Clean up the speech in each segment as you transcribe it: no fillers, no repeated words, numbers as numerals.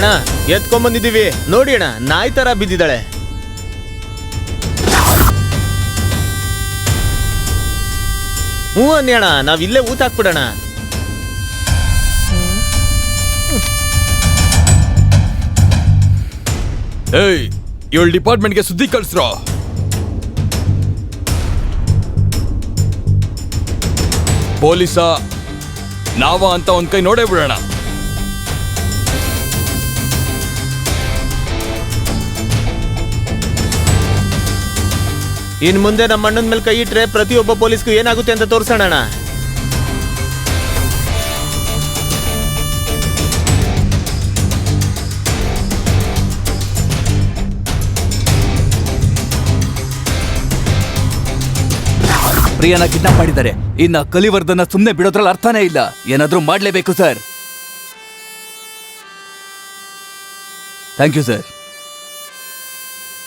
ಅಣ್ಣ ಎತ್ಕೊಂಬಂದಿದೀವಿ ನೋಡಿ ಅಣ್ಣ, ನಾಯಿ ತರ ಬಿದ್ದಿದ್ದಾಳೆ. ಹ್ಞೂ ಅನ್ನಿ ಅಣ್ಣ, ನಾವಿಲ್ಲೇ ಊಟ ಹಾಕ್ಬಿಡೋಣ. ಏಯ್, ಇವಳು ಡಿಪಾರ್ಟ್ಮೆಂಟ್ಗೆ ಸುದ್ದಿ ಕಳಿಸ್ರೋ. ಪೊಲೀಸ ನಾವ ಅಂತ ಒಂದ್ ಕೈ ನೋಡೇ ಬಿಡೋಣ. ಇನ್ ಮುಂದೆ ನಮ್ಮ ಅಣ್ಣನ ಮೇಲೆ ಕೈ ಇಟ್ರೆ ಪ್ರತಿಯೊಬ್ಬ ಪೊಲೀಸ್ಗೂ ಏನಾಗುತ್ತೆ ಅಂತ ತೋರ್ಸೋಣ. ಪ್ರಿಯಾನ ಕಿಡ್ನಾಪ್ ಮಾಡಿದ್ದಾರೆ. ಇನ್ನ ಕಲಿವರ್ಧನ ಸುಮ್ಮನೆ ಬಿಡೋದ್ರಲ್ಲಿ ಅರ್ಥನೇ ಇಲ್ಲ. ಏನಾದ್ರೂ ಮಾಡ್ಲೇಬೇಕು sir. Thank you sir.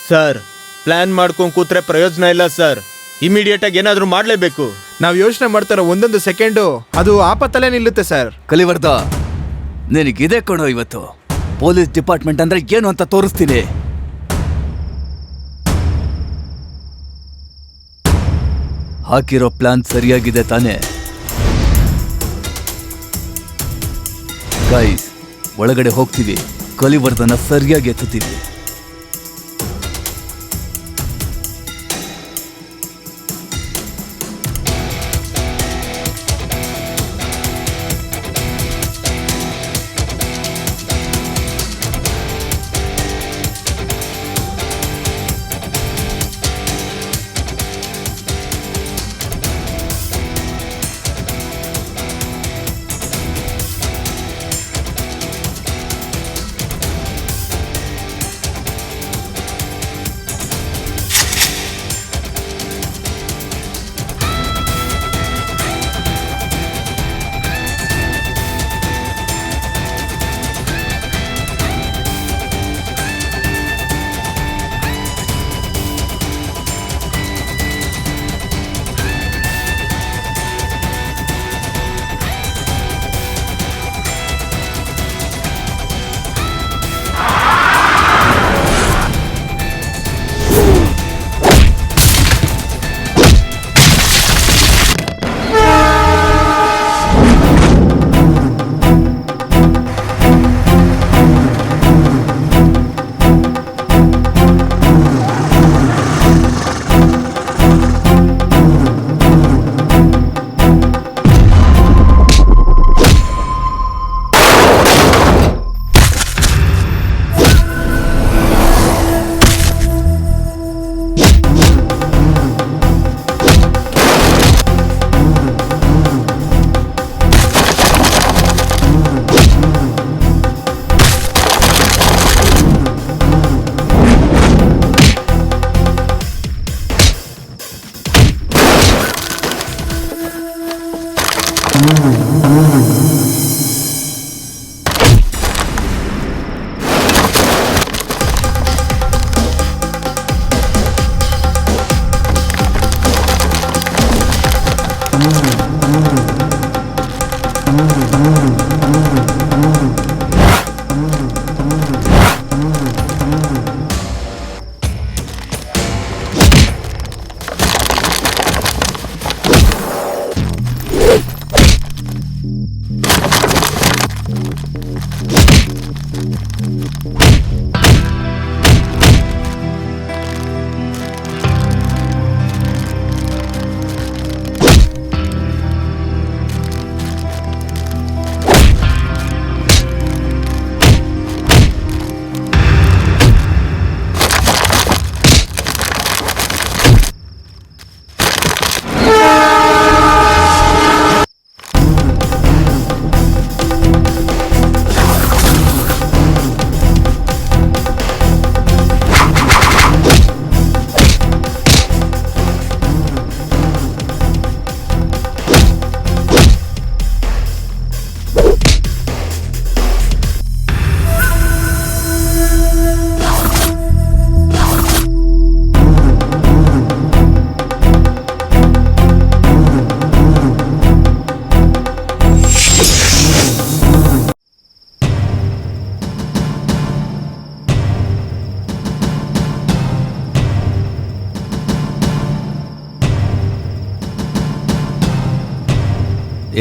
Sir, plan ಮಾಡ್ಕೊಂಡ್ ಕೂತ್ರೆ ಪ್ರಯೋಜನ ಇಲ್ಲ ಸರ್. ಇಮಿಡಿಯೇಟ್ ಆಗಿ ಏನಾದ್ರೂ ಮಾಡ್ಲೇಬೇಕು. ನಾವು ಯೋಚನೆ ಮಾಡ್ತಾರೋ ಒಂದೊಂದು ಸೆಕೆಂಡು ಅದು ಆಪತ್ತಲ್ಲೇ ನಿಲ್ಲುತ್ತೆ ಸರ್. ಕಲಿವರ್ಧ, ನಿನಗಿದೆ ಕಣೋ ಇವತ್ತು. ಪೊಲೀಸ್ ಡಿಪಾರ್ಟ್ಮೆಂಟ್ ಅಂದ್ರೆ ಏನು ಅಂತ ತೋರಿಸ್ತೀನಿ. ಹಾಕಿರೋ ಪ್ಲಾನ್ ಸರಿಯಾಗಿದೆ ತಾನೇ? ಗೈಸ್, ಒಳಗಡೆ ಹೋಗ್ತೀವಿ, ಕಲಿವರ್ಧನ ಸರಿಯಾಗಿ ಎತ್ತುತ್ತೀವಿ.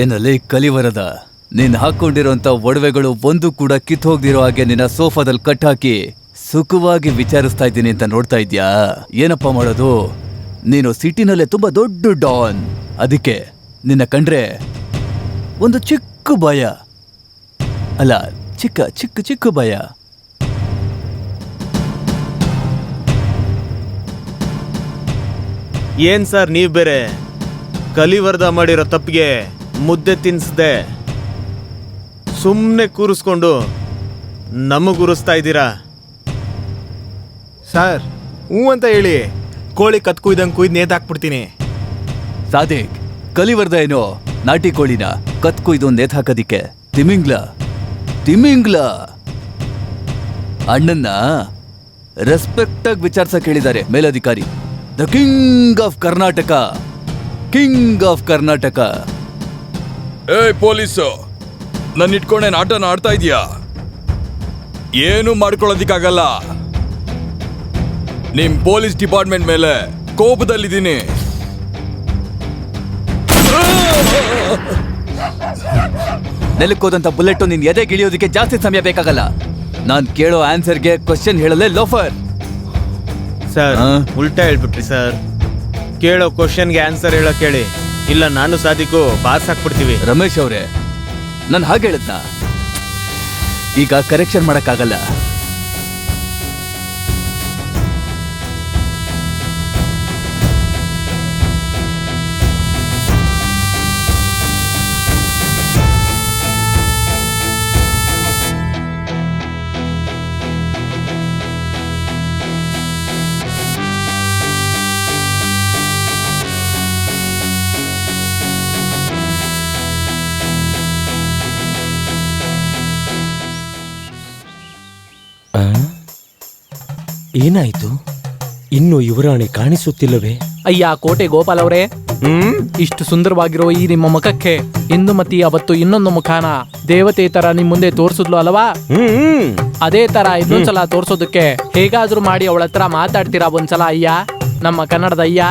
ಏನಲ್ಲಿ ಕಲಿವರದ ನೀನ್ ಹಾಕೊಂಡಿರೋಂತ ಒಡವೆಗಳು ಒಂದು ಕೂಡ ಕಿತ್ ಹೋಗ್ದಿರೋ ಹಾಗೆ ನಿನ್ನ ಸೋಫಾದಲ್ಲಿ ಕಟ್ ಹಾಕಿ ಸುಖವಾಗಿ ವಿಚಾರಿಸ್ತಾ ಇದ್ದೀನಿ ಅಂತ ನೋಡ್ತಾ ಇದ್ಯಾ? ಏನಪ್ಪ ಮಾಡೋದು? ನೀನು ಸಿಟಿನಲ್ಲೇ ತುಂಬಾ ದೊಡ್ಡ ಡಾನ್. ಅದಕ್ಕೆ ನಿನ್ನ ಕಂಡ್ರೆ ಒಂದು ಚಿಕ್ಕ ಭಯ, ಅಲ್ಲ ಚಿಕ್ಕ ಚಿಕ್ಕ ಚಿಕ್ಕ ಭಯ. ಏನ್ ಸರ್ ನೀವ್ ಬೇರೆ ಕಲಿವರ್ದ ಮಾಡಿರೋ ತಪ್ಪಿಗೆ ಮುದ್ದೆ ತಿನ್ಸ್ದೆ ಸುಮ್ಮನೆ ಕೂರಿಸ್ಕೊಂಡು ನಮಗುರಿಸ್ತಾ ಇದ್ದೀರಾ? ಸರ್ ಹ್ಞೂ ಅಂತ ಹೇಳಿ ಕೋಳಿ ಕತ್ ಕುಯ್ದಂಗೆ ಕುಯ್ದು ನೇತಾಕ್ಬಿಡ್ತೀನಿ. ಸಾದಿಕ್, ಕಲಿವರ್ದ ಏನೋ ನಾಟಿ ಕೋಳಿನ ಕತ್ ಕುಯ್ದು ನೇತ್ ಹಾಕೋದಿಕ್ಕೆ ತಿಮಿಂಗ್ಲ ಅಣ್ಣನ್ನ ರೆಸ್ಪೆಕ್ಟ್ ಆಗಿ ವಿಚಾರಿಸಕ್ ಹೇಳಿದ್ದಾರೆ ಮೇಲಧಿಕಾರಿ. The king of Karnataka. ಏಯ್ ಪೊಲೀಸು, ನನ್ನ ಇಟ್ಕೊಂಡೇನು ಆಟನ ಆಡ್ತಾ ಇದೀಯಾ? ಏನು ಮಾಡ್ಕೊಳ್ಳೋದಿಕ್ಕಾಗಲ್ಲ. ನಿಮ್ ಪೊಲೀಸ್ ಡಿಪಾರ್ಟ್ಮೆಂಟ್ ಮೇಲೆ ಕೋಪದಲ್ಲಿದ್ದೀನಿ. ನೆಲಕ್ಕೋದಂತ ಬುಲೆಟ್ ನಿನ್ ಎದೆ ಗಿಳಿಯೋದಕ್ಕೆ ಜಾಸ್ತಿ ಸಮಯ ಬೇಕಾಗಲ್ಲ. ನಾನ್ ಕೇಳೋ ಆನ್ಸರ್ಗೆ ಕ್ವಶನ್ ಹೇಳಲೇ ಲೋಫರ್. ಸರ್ ಉಲ್ಟಾ ಹೇಳ್ಬಿಟ್ರಿ ಸರ್. ಕೇಳೋ ಕ್ವಶನ್ಗೆ ಆನ್ಸರ್ ಹೇಳೋ ಕೇಳಿ, ಇಲ್ಲ ನಾನು ಸಾದಿಕು ಬಾಸ್ ಹಾಕ್ಬಿಡ್ತೀವಿ. ರಮೇಶ್ ಅವ್ರೆ, ನಾನು ಹಾಗೆ ಹೇಳದ್ನ ಈಗ ಕರೆಕ್ಷನ್ ಮಾಡಕ್ಕಾಗಲ್ಲ. ಏನಾಯ್ತು? ಇನ್ನು ಯುವರಾಣಿ ಕಾಣಿಸುತ್ತಿಲ್ಲವೇ? ಅಯ್ಯ ಕೋಟೆ ಗೋಪಾಲ್ ಅವರೇ, ಇಷ್ಟು ಸುಂದರವಾಗಿರೋ ಈ ನಿಮ್ಮ ಮುಖಕ್ಕೆ ಇಂದುಮತಿ ಅವತ್ತು ಇನ್ನೊಂದು ಮುಖಾನ ದೇವತೆ ತರ ನಿಮ್ ಮುಂದೆ ತೋರ್ಸಿದ್ಲು ಅಲ್ವಾ? ಅದೇ ತರ ಇನ್ನೊಂದ್ಸಲ ತೋರ್ಸೋದಕ್ಕೆ ಹೇಗಾದ್ರೂ ಮಾಡಿ ಅವಳ ಹತ್ರ ಮಾತಾಡ್ತೀರಾ ಒಂದ್ಸಲ ಅಯ್ಯ? ನಮ್ಮ ಕನ್ನಡದ ಅಯ್ಯ,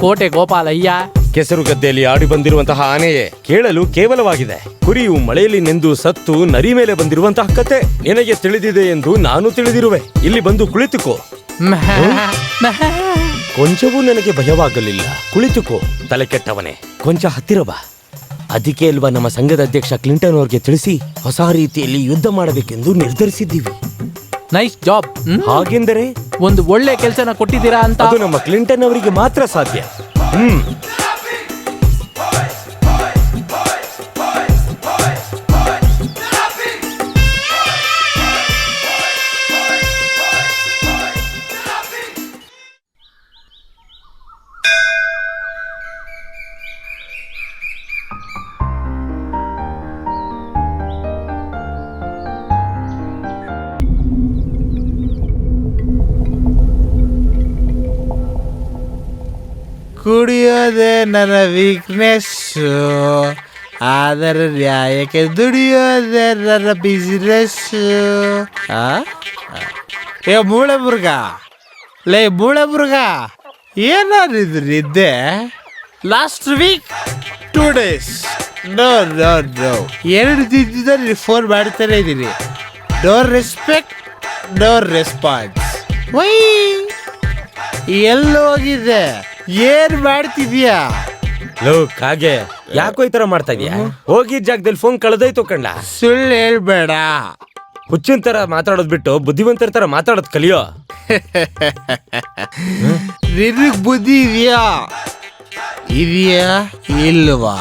ಕೋಟೆ ಗೋಪಾಲ್ ಅಯ್ಯ. ಕೆಸರುಗದ್ದೆಯಲ್ಲಿ ಆಡಿ ಬಂದಿರುವಂತಹ ಆನೆಯೇ ಕೇಳಲು ಕೇವಲವಾಗಿದೆ. ಕುರಿಯು ಮಳೆಯಲ್ಲಿ ನೆಂದು ಸತ್ತು ನರಿ ಮೇಲೆ ಬಂದಿರುವಂತಹ ಕತೆ ನಿನಗೆ ತಿಳಿದಿದೆ ಎಂದು ನಾನು ತಿಳಿದಿರುವೆ. ಇಲ್ಲಿ ಬಂದು ಕುಳಿತುಕೋ. ಕೊಂಚವೂ ನನಗೆ ಭಯವಾಗಲಿಲ್ಲ. ಕುಳಿತುಕೋ ತಲೆ ಕೆಟ್ಟವನೇ. ಕೊಂಚ ಹತ್ತಿರ ಬಾ. ಅದಕ್ಕೆ ಅಲ್ವಾ ನಮ್ಮ ಸಂಘದ ಅಧ್ಯಕ್ಷ ಕ್ಲಿಂಟನ್ ಅವ್ರಿಗೆ ತಿಳಿಸಿ ಹೊಸ ರೀತಿಯಲ್ಲಿ ಯುದ್ಧ ಮಾಡಬೇಕೆಂದು ನಿರ್ಧರಿಸಿದ್ದೀವಿ. Nice job. ಹಾಗೆಂದರೆ ಒಂದು ಒಳ್ಳೆ ಕೆಲಸನ ಕೊಟ್ಟಿದ್ದೀರಾ ಅಂತ. ಅದು ನಮ್ಮ ಕ್ಲಿಂಟನ್ ಅವರಿಗೆ ಮಾತ್ರ ಸಾಧ್ಯ. ಕುಡಿಯೋದೇ ನನ್ನ ವೀಕ್ನೆಸ್, ಅದರ ನ್ಯಾಯಕ್ಕೆ ದುಡಿಯೋದೇ ನನ್ನ ಬಿಸ್ನೆಸ್. ಏ ಮೂಳೆ ಮುರುಗ, ಮೂಳೆ ಮುರುಗ, ಏನಾದ್ರು ನಿದ್ದೆ? ಲಾಸ್ಟ್ ವೀಕ್ 2 days ನೋ 2 ದಿನದಿಂದ ಫೋನ್ ಮಾಡ್ತಾನೆ ಇದ್ದೀನಿ. No respect, no response. Why ಎಲ್ಲೋಗಿದೆ? ಏನ್ ಮಾಡ್ತಿದ್ಯಾ? ಲೋಕ್ ಹಾಗೆ ಯಾಕೋ ಈ ತರ ಮಾಡ್ತಾ ಇದೀಯಾ? ಹೋಗಿದ್ ಜಾಗದಲ್ಲಿ ಫೋನ್ ಕಳೆದೋಯ್ತು ಕಂಡ. ಸುಳ್ಳು ಹೇಳ್ಬೇಡ. ಹುಚ್ಚಿನ ತರ ಮಾತಾಡೋದ್ ಬಿಟ್ಟು ಬುದ್ಧಿವಂತರ ತರ ಮಾತಾಡೋದ್ ಕಲಿಯೋ. ನಿನಗ್ ಬುದ್ಧಿ ಇದೆಯಾ ಇಲ್ವಾ?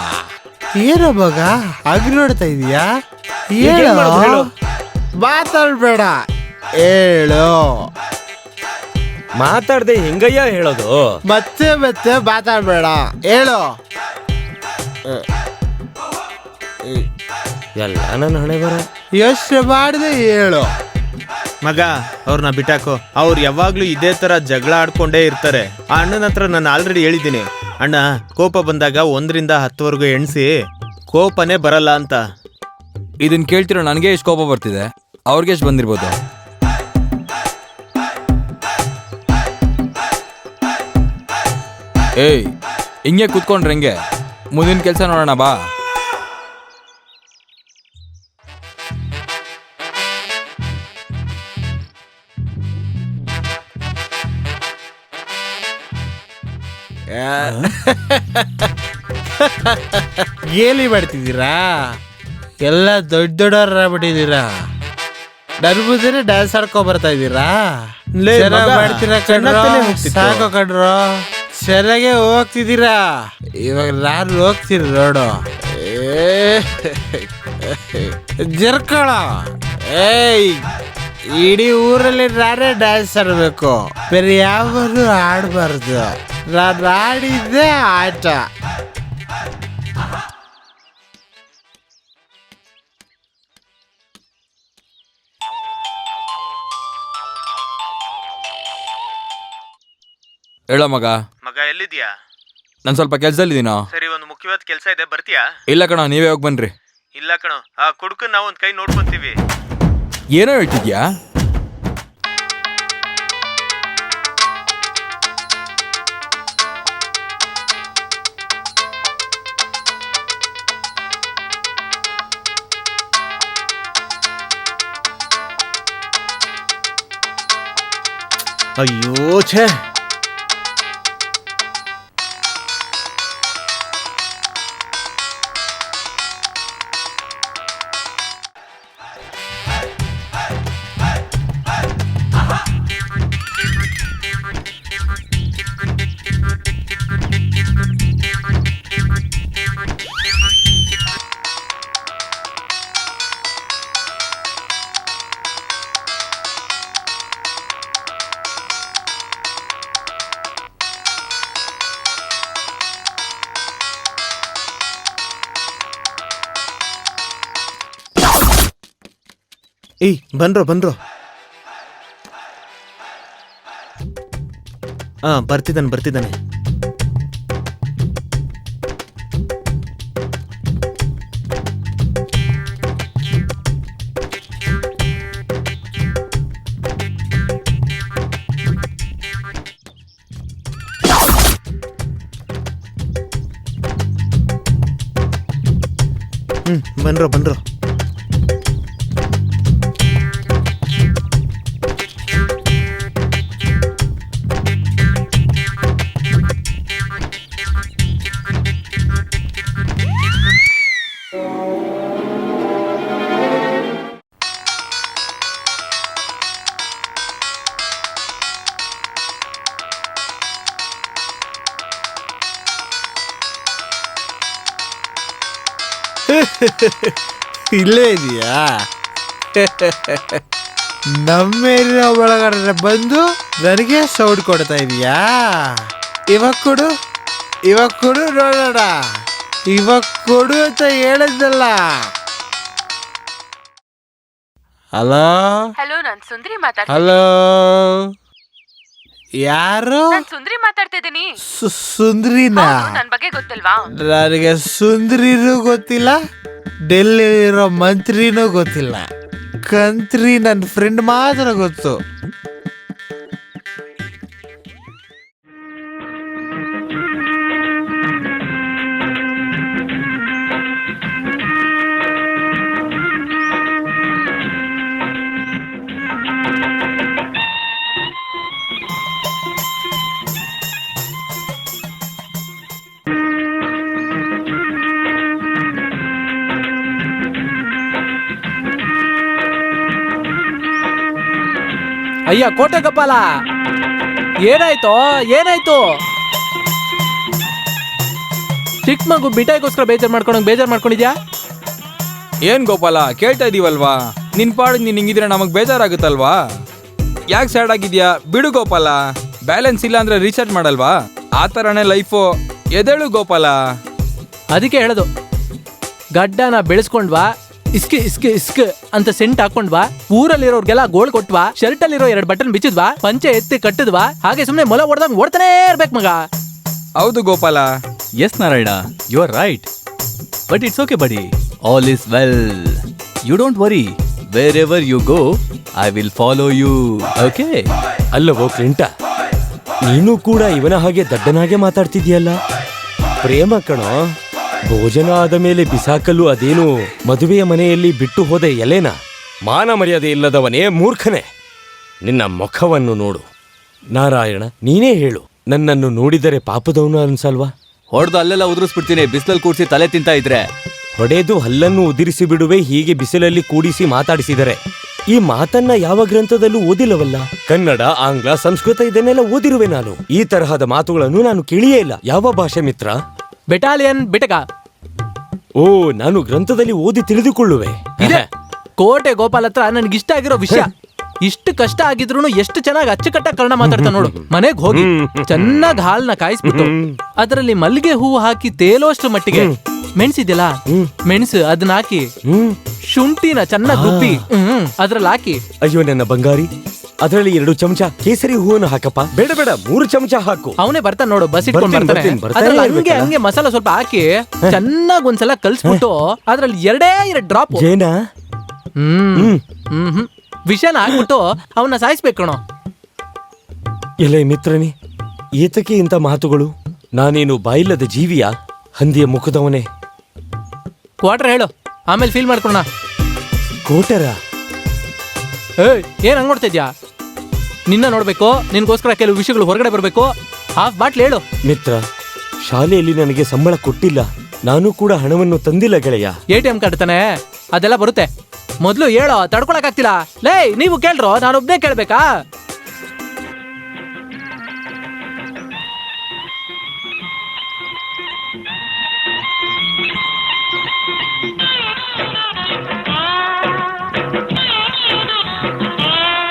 ಏನೋ ಮಗ ಹಾಗೆ ನೋಡ್ತಾ ಇದೀಯಾ? ಹೇಳು. ಮಾತಾಡ್ಬೇಡ, ಹೇಳು. ಮಾತಾಡ್ದೆ ಹೆಂಗಯ್ಯ ಹೇಳೋದು? ಮತ್ತೆ ಮಾತಾಡ್ಬೇಡ, ಹೇಳು. ಎಲ್ಲ ನನ್ನ ಹಣೆ ಬರ. ಯೋಚನೆ ಮಾಡದೆ ಹೇಳು. ಮಗ ಅವ್ರನ್ನ ಬಿಟ್ಟಾಕೋ. ಅವ್ರು ಯಾವಾಗ್ಲೂ ಇದೇ ತರ ಜಗಳ ಆಡ್ಕೊಂಡೇ ಇರ್ತಾರೆ. ಆ ಅಣ್ಣನ ಹತ್ರ ನಾನು ಆಲ್ರೆಡಿ ಹೇಳಿದ್ದೀನಿ, ಅಣ್ಣ ಕೋಪ ಬಂದಾಗ 1 ರಿಂದ 10 ಎಣ್ಸಿ, ಕೋಪನೇ ಬರಲ್ಲ ಅಂತ. ಇದನ್ ಕೇಳ್ತಿರೋ ನನಗೆ ಎಷ್ಟು ಕೋಪ ಬರ್ತಿದೆ, ಅವ್ರಿಗೆ ಎಷ್ಟು ಬಂದಿರ್ಬೋದು? ಏಯ್ ಹಿಂಗೆ ಕೂತ್ಕೊಂಡ್ರೆ ಹೆಂಗೆ? ಮುಂದಿನ ಕೆಲಸ ನೋಡೋಣ ಬಾ. ಗೇಲಿ ಮಾಡ್ತಿದ್ದೀರಾ? ಎಲ್ಲ ದೊಡ್ಡ ದೊಡ್ಡವ್ರ ಬಿಟ್ಟಿದ್ದೀರಾ. ನನ್ ಮುಂದೆ ಡ್ಯಾನ್ಸ್ ಆಡ್ಕೊಂಡ್ ಬರ್ತಾ ಇದ್ದೀರಾ? ಲೇ ಚೆನ್ನಾಗ್ ಮಗ, ಮಾಡ್ತೀರಾ ಚೆನ್ನಾಗ್ ಕಣ್ರೋ? ತಾನೇ ಹೋಗ್ತಿತ್ತು. ಸಾಕು ಕಣ್ರೋ, ಚೆನ್ನಾಗೆ ಹೋಗ್ತಿದ್ದೀರಾ. ಇವಾಗ ನಾನು ಹೋಗ್ತೀನಿ ನೋಡು. ಜರ್ಕೊಳ. ಏಯ್, ಇಡೀ ಊರಲ್ಲಿ ನಾನೇ ಡ್ಯಾನ್ಸ್ ಆಡ್ಬೇಕು, ಬೇರೆ ಯಾವನು ಆಡ್ಬಾರ್ದು. ನಾನು ಆಡಿದ್ದೆ ಆಟ. ಹೇಳೋ ಮಗ, ಮಗ ಎಲ್ಲಿದ್ಯಾ? ನಾನು ಸ್ವಲ್ಪ ಕೆಲ್ಸದಲ್ಲಿದ್ದೀನೋ. ಸರಿ, ಒಂದು ಮುಖ್ಯವಾದ ಕೆಲಸ ಇದೆ, ಬರ್ತೀಯಾ? ಇಲ್ಲ ಕಣ, ನೀವೇ ಹೋಗಿ ಬನ್ರಿ. ಇಲ್ಲ ಕಣೋ, ಆ ಕುಡ್ಕನ್ ನಾವು ಒಂದ್ ಕೈ ನೋಡ್ಕೊಂತೀವಿ. ಏನೋ ಹೇಳ್ತಿದ್ಯಾ? ಅಯ್ಯೋ ಛೇ, ಏಯ್ ಬನ್ರೋ ಬನ್ರೋ. ಬರ್ತಿದ್ದಾನೆ. ಬನ್ರೋ. ಇಲ್ಲೇ ಇದೆಯಾ? ನಮ್ಮೇಲಿನ ಒಳಗಡೆ ಬಂದು ನನಗೆ ಸೌಂಡ್ ಕೊಡ್ತಾ ಇದೀಯಾ? ಇವಾಗ ಕೊಡು ನೋಡೋಣ. ಇವಾಗ ಕೊಡು ಅಂತ ಹೇಳಿದ್ದಲ್ಲ. ಹಲೋ ಹಲೋ, ನಾನ್ ಸುಂದ್ರಿ ಮಾತಾಡ್ತೀನಿ. ಹಲೋ, ಯಾರು? ನಾನ್ ಸುಂದ್ರಿ ಮಾತಾಡ್ತಿದ್ದೀನಿ. ಸುಂದ್ರಿನಾ? ನನ್ ಬಗ್ಗೆ ಗೊತ್ತಿಲ್ವಾ? ನನಗೆ ಸುಂದ್ರಿನೂ ಗೊತ್ತಿಲ್ಲ, ಡೆಲ್ಲಿಲಿರೋ ಮಂತ್ರಿನೂ ಗೊತ್ತಿಲ್ಲ. ಕಂತ್ರಿ ನನ್ನ ಫ್ರೆಂಡ್ ಮಾತ್ರ ಗೊತ್ತು. ಅಯ್ಯ ಕೋಟೆ ಕಪಾಲ, ಏನಾಯ್ತು? ಚಿಕ್ಕ ಮಗು ಮಿಠಾಯಿಗೋಸ್ಕರ ಬೇಜಾರ್ ಮಾಡ್ಕೊಂಡಿದ್ಯಾ? ಏನ್ ಗೋಪಾಲ, ಕೇಳ್ತಾ ಇದೀವಲ್ವಾ? ನಿನ್ ಪಾಡು ನೀನ್ ಹಿಂಗಿದ್ರೆ ನಮಗ್ ಬೇಜಾರಾಗುತ್ತಲ್ವಾ? ಯಾಕೆ ಸ್ಯಾಡ್ ಆಗಿದ್ಯಾ? ಬಿಡು ಗೋಪಾಲ, ಬ್ಯಾಲೆನ್ಸ್ ಇಲ್ಲ ಅಂದ್ರೆ ರೀಚಾರ್ಜ್ ಮಾಡಲ್ವಾ? ಆ ಥರನೇ ಲೈಫು. ಎದೇಳು ಗೋಪಾಲ. ಅದಕ್ಕೆ ಹೇಳೋದು, ಗಡ್ಡನ ಬೆಳೆಸ್ಕೊಂಡ್ವಾ, ಇಸ್ಕ್ ಅಂತ ಸೆಂಟ್ ಹಾಕೊಂಡ್ವಾ, ಊರಲ್ಲಿರೋರ್ಗೆಲ್ಲ ಗೋಳ್ ಕೊಟ್ವಾ, ಶರ್ಟ್ ಅಲ್ಲಿರೋ 2 ಬಟನ್ ಬಿಚ್ಚಿದ್ವಾ, ಪಂಚೆ ಎತ್ತಿ ಕಟ್ಟಿದ್ವಾ, ಹಾಗೆ ಸುಮ್ನೆ ಮೊಲ ಹೊಡೆದಂಗ್ ಓಡ್ತಾನೆ ಇರ್ಬೇಕು ಮಗ. ಹೌದು Gopala. Yes Narayana, you are right. But it's okay buddy, all is well. You don't worry, wherever you go I will follow you. Okay? ಅಲ್ಲವೋ ಕ್ಲಿಂಟ, ನೀನು ಕೂಡ ಇವನ ಹಾಗೆ ದಡ್ಡನಾಗೆ ಮಾತಾಡ್ತಿದ್ಯಲ್ಲ. ಪ್ರೇಮ ಕಣೋ. ಭೋಜನ ಆದ ಮೇಲೆ ಬಿಸಾಕಲು ಅದೇನು ಮದುವೆಯ ಮನೆಯಲ್ಲಿ ಬಿಟ್ಟು ಹೋದೆ ಎಲೆನ? ಮಾನ ಮರ್ಯಾದೆ ಇಲ್ಲದವನೇ, ಮೂರ್ಖನೇ. ನಿನ್ನ ಮುಖವನ್ನು ನೋಡು. ನಾರಾಯಣ, ನೀನೇ ಹೇಳು, ನನ್ನನ್ನು ನೋಡಿದರೆ ಪಾಪದವನು ಅನ್ಸಲ್ವಾ? ಹೊಡೆದು ಅಲ್ಲೆಲ್ಲ ಉದುರಿಸ್ಬಿಡ್ತೀನಿ, ಬಿಸಿಲಲ್ಲಿ ಕೂಡಿಸಿ ತಲೆ ತಿಂತಾ ಇದ್ರೆ. ಹೊಡೆದು ಹಲ್ಲನ್ನು ಉದಿರಿಸಿ ಬಿಡುವೆ, ಹೀಗೆ ಬಿಸಿಲಲ್ಲಿ ಕೂಡಿಸಿ ಮಾತಾಡಿಸಿದರೆ. ಈ ಮಾತನ್ನ ಯಾವ ಗ್ರಂಥದಲ್ಲೂ ಓದಿಲ್ಲವಲ್ಲ. ಕನ್ನಡ, ಆಂಗ್ಲ, ಸಂಸ್ಕೃತ ಇದನ್ನೆಲ್ಲ ಓದಿರುವೆ ನಾನು. ಈ ತರಹದ ಮಾತುಗಳನ್ನು ನಾನು ಕೇಳಿಯೇ ಇಲ್ಲ. ಯಾವ ಭಾಷೆ ಮಿತ್ರ? ಬೆಟಾಲಿಯನ್ ಬಿಟಕ. ಓ, ನಾನು ಗ್ರಂಥದಲ್ಲಿ ಓದಿ ತಿಳಿದುಕೊಳ್ಳುವೆ. ಇದೆ ಕೋಟೆ ಗೋಪಾಲ್ ಹತ್ರ ನನ್ಗಿಷ್ಟ ಆಗಿರೋ ವಿಷಯ. ಇಷ್ಟು ಕಷ್ಟ ಆಗಿದ್ರು ಎಷ್ಟು ಚೆನ್ನಾಗಿ ಅಚ್ಚುಕಟ್ಟಾಗಿ ಕನ್ನಡ ಮಾತಾಡ್ತಾ ನೋಡು. ಮನೆಗ್ ಹೋಗಿ ಚೆನ್ನಾಗಿ ಹಾಲ್ನ ಕಾಯಿಸ್ಬಿಟ್ಟು ಅದರಲ್ಲಿ ಮಲ್ಲಿಗೆ ಹೂವು ಹಾಕಿ ತೇಲೋಷ್ಟ್ರ ಮಟ್ಟಿಗೆ ಮೆಣಸಿದ್ಯಲ್ಲ, ಮೆಣಸು ಅದನ್ನ ಹಾಕಿ ಶುಂಠಿನ ಚೆನ್ನಾಗಿ ರುಬ್ಬಿ ಅದ್ರಲ್ಲಿ ಹಾಕಿ. ಅಯ್ಯೋ ನನ್ನ ಬಂಗಾರಿ, ಅದರಲ್ಲಿ 2 ಚಮಚ ಕೇಸರಿ ಹೂವನ್ನು ಹಾಕಪ್ಪ. ಬೇಡ ಬೇಡ, 3 ಚಮಚ ಹಾಕು. ಅವನೇ ಬರ್ತಾನೆ ನೋಡು, ಬಸ್ ಇಟ್ಕೊಂಡ್ ಬರ್ತಾನೆ. ಬರ್ತಾನೆ ಅದ್ರಲ್ಲಿ ಹಂಗೆ ಇರ್ಬೇಕಲ್ಲ? ಹಂಗೆ ಮಸಾಲ ಸ್ವಲ್ಪ ಹಾಕಿ ಚೆನ್ನಾಗಿ ಒಂದ್ಸಲ ಕಲ್ಸ್ಬಿಟ್ಟು ಅದ್ರಲ್ಲಿ 2 ಡ್ರಾಪ್ ಜೇನ ವಿಷಯನ ಹಾಕ್ಬಿಟ್ಟು ಅವನ್ನ ಸಾಯಿಸ್ಬೇಕು ಕಣೋ. ಎಲೆ ಮಿತ್ರನೇ, ಏತಕ್ಕೆ ಇಂಥ ಮಾತುಗಳು? ನಾನೇನು ಬಾಯಿಲ್ಲದ ಜೀವಿಯ? ಹಂದಿಯ ಮುಖದವನೇ. ಕ್ವಾರ್ಟರ್ ಹೇಳು, ಆಮೇಲೆ ಫೀಲ್ ಮಾಡ್ಕೊಣ. ಕೋಟರ ಏಯ್, ಏನ್ ಹಂಗ್ ನೋಡ್ತಾ ಇದ್ಯಾ? ನಿನ್ನ ನೋಡ್ಬೇಕು, ನಿನ್ಗೋಸ್ಕರ ಕೆಲವು ವಿಷಯಗಳು ಹೊರಗಡೆ ಬರ್ಬೇಕು. ಹಾಫ್ ಬಾಟ್ಲ್ ಹೇಳು. ಮಿತ್ರ, ಶಾಲೆಯಲ್ಲಿ ನನಗೆ ಸಂಬಳ ಕೊಟ್ಟಿಲ್ಲ. ನಾನು ಕೂಡ ಹಣವನ್ನು ತಂದಿಲ್ಲ ಗೆಳೆಯ. ATM ಕಾರ್ಡ್ ತಾನೆ, ಅದೆಲ್ಲ ಬರುತ್ತೆ. ಮೊದ್ಲು ಹೇಳೋ, ತಡ್ಕೊಳಕ್ ಆಗ್ತಿಲ್ಲ. ಲೇ, ನೀವು ಕೇಳ್ರೋ, ನಾನೊಬ್ನೇ ಕೇಳ್ಬೇಕಾ?